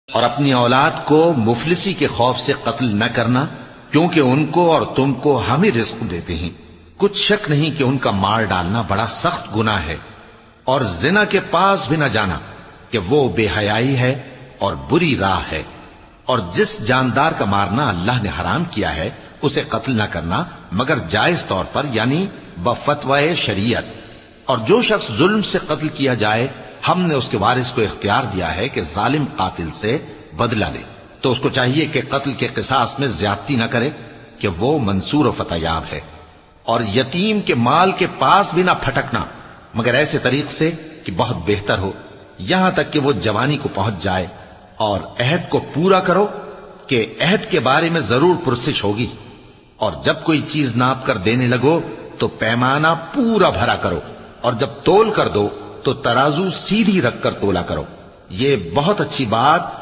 और अपनी औलाद को मुफलिसी के खौफ से कत्ल न करना, क्योंकि उनको और तुमको हम ही रिस्क देते हैं। कुछ शक नहीं कि उनका मार डालना बड़ा सख्त गुनाह है। और जिना के पास भी न जाना कि वो बेहयाई है और बुरी राह है। और जिस जानदार का मारना अल्लाह ने हराम किया है उसे कत्ल न करना मगर जायज तौर पर, यानी बफतवाए शरीयत। और जो शख्स जुल्म से कत्ल किया जाए, हमने उसके वारिस को इख्तियार दिया है कि जालिम कातिल से बदला ले, तो उसको चाहिए कि कत्ल के किसास में ज्यादती न करे, कि वो मंसूर फतयाब है। और यतीम के माल के पास भी ना फटकना मगर ऐसे तरीक से कि बहुत बेहतर हो, यहां तक कि वो जवानी को पहुंच जाए। और अहद को पूरा करो कि अहद के बारे में जरूर पुरसिश होगी। और जब कोई चीज नाप कर देने लगो तो पैमाना पूरा भरा करो। और जब तोल कर दो तो तराजू सीधी रखकर तोला करो। ये बहुत अच्छी बात